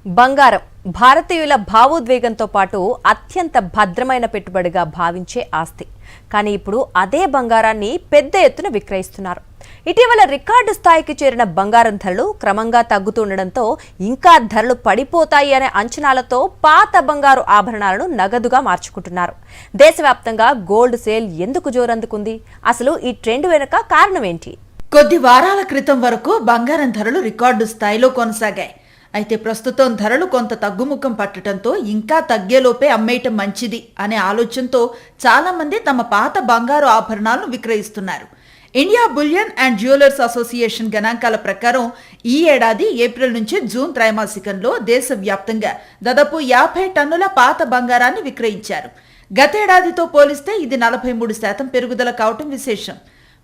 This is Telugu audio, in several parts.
బంగారం భారతీయుల భావోద్వేగంతో పాటు అత్యంత భద్రమైన పెట్టుబడిగా భావించే ఆస్తి. కానీ ఇప్పుడు అదే బంగారాన్ని పెద్ద ఎత్తున విక్రయిస్తున్నారు. ఇటీవల రికార్డు స్థాయికి చేరిన బంగారం ధరలు క్రమంగా తగ్గుతుండటంతో ఇంకా ధరలు పడిపోతాయి అనే అంచనాలతో పాత బంగారు ఆభరణాలను నగదుగా మార్చుకుంటున్నారు. దేశవ్యాప్తంగా గోల్డ్ సేల్ ఎందుకు జోరందుకుంది? అసలు ఈ ట్రెండ్ వెనుక కారణం ఏంటి? కొద్ది వారాల క్రితం వరకు బంగారం ధరలు రికార్డు స్థాయిలో కొనసాగాయి. అయితే ప్రస్తుతం ధరలు కొంత తగ్గుముఖం పట్టడంతో ఇంకా తగ్గేలోపే అమ్మేయటం మంచిది అనే ఆలోచనతో చాలా మంది తమ పాత బంగారు ఆభరణాలను విక్రయిస్తున్నారు. India bullion and jewellers association గణాంకాల ప్రకారం ఈ ఏడాది ఏప్రిల్ నుంచి జూన్ త్రైమాసికంలో దేశవ్యాప్తంగా దాదాపు 50 టన్నుల పాత బంగారాన్ని విక్రయించారు. గతేడాదితో పోలిస్తే ఇది 43% పెరుగుదల కావటం విశేషం.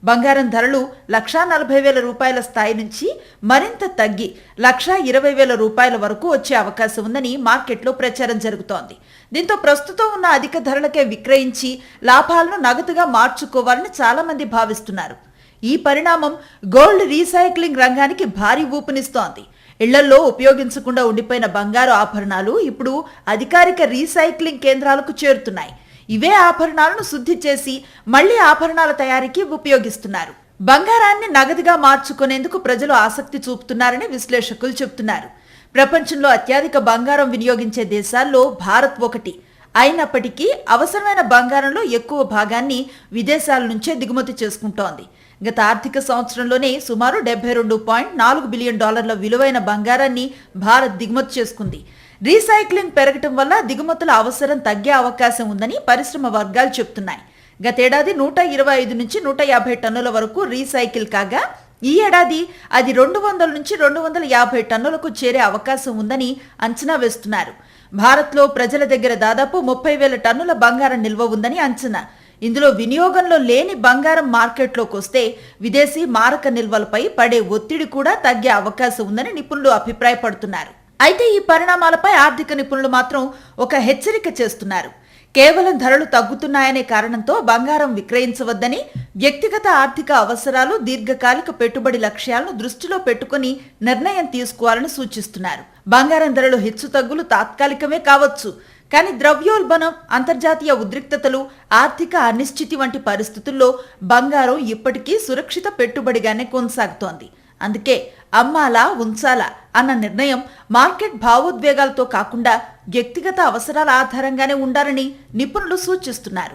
బంగారం ధరలు ₹1,40,000 స్థాయి నుంచి మరింత తగ్గి ₹1,20,000 వరకు వచ్చే అవకాశం ఉందని మార్కెట్లో ప్రచారం జరుగుతోంది. దీంతో ప్రస్తుతం ఉన్న అధిక ధరలకే విక్రయించి లాభాలను నగదుగా మార్చుకోవాలని చాలా మంది భావిస్తున్నారు. ఈ పరిణామం గోల్డ్ రీసైక్లింగ్ రంగానికి భారీ ఊపునిస్తోంది. ఇళ్లల్లో ఉపయోగించకుండా ఉండిపోయిన బంగారు ఆభరణాలు ఇప్పుడు అధికారిక రీసైక్లింగ్ కేంద్రాలకు చేరుతున్నాయి. ఇవే ఆభరణాలను శుద్ధి చేసి మళ్లీ ఆభరణాల తయారీకి ఉపయోగిస్తున్నారు. బంగారాన్ని నగదుగా మార్చుకునేందుకు ప్రజలు ఆసక్తి చూపుతున్నారని విశ్లేషకులు చెబుతున్నారు. ప్రపంచంలో అత్యధిక బంగారం వినియోగించే దేశాల్లో భారత్ ఒకటి. అయినప్పటికీ అవసరమైన బంగారంలో ఎక్కువ భాగాన్ని విదేశాల నుంచే దిగుమతి చేసుకుంటోంది. గత ఆర్థిక సంవత్సరంలోనే సుమారు $72.4 బిలియన్ విలువైన బంగారాన్ని భారత్ దిగుమతి చేసుకుంది. రీసైక్లింగ్ పెరగటం వల్ల దిగుమతుల అవసరం తగ్గే అవకాశం ఉందని పరిశ్రమ వర్గాలు చెబుతున్నాయి. గతేడాది 125 నుంచి 150 టన్నుల వరకు రీసైకిల్ కాగా ఈ ఏడాది అది 200 నుంచి 250 టన్నులకు చేరే అవకాశం ఉందని అంచనా వేస్తున్నారు. భారత్లో ప్రజల దగ్గర దాదాపు 30,000 టన్నుల బంగారం నిల్వ ఉందని అంచనా. ఇందులో వినియోగంలో లేని బంగారం మార్కెట్లోకి వస్తే విదేశీ మారక నిల్వలపై పడే ఒత్తిడి కూడా తగ్గే అవకాశం ఉందని నిపుణులు అభిప్రాయపడుతున్నారు. అయితే ఈ పరిణామాలపై ఆర్థిక నిపుణులు మాత్రం ఒక హెచ్చరిక చేస్తున్నారు. కేవలం ధరలు తగ్గుతున్నాయనే కారణంతో బంగారం విక్రయించవద్దని, వ్యక్తిగత ఆర్థిక అవసరాలు, దీర్ఘకాలిక పెట్టుబడి లక్ష్యాలను దృష్టిలో పెట్టుకుని నిర్ణయం తీసుకోవాలని సూచిస్తున్నారు. బంగారం ధరలు హెచ్చుతగ్గులు తాత్కాలికమే కావచ్చు, కానీ ద్రవ్యోల్బణం, అంతర్జాతీయ ఉద్రిక్తతలు, ఆర్థిక అనిశ్చితి వంటి పరిస్థితుల్లో బంగారం ఇప్పటికీ సురక్షిత పెట్టుబడిగానే కొనసాగుతోంది. అందుకే అమ్మాలా ఉంచాలా అన్న నిర్ణయం మార్కెట్ భావోద్వేగాలతో కాకుండా వ్యక్తిగత అవసరాల ఆధారంగానే ఉండాలని నిపుణులు సూచిస్తున్నారు.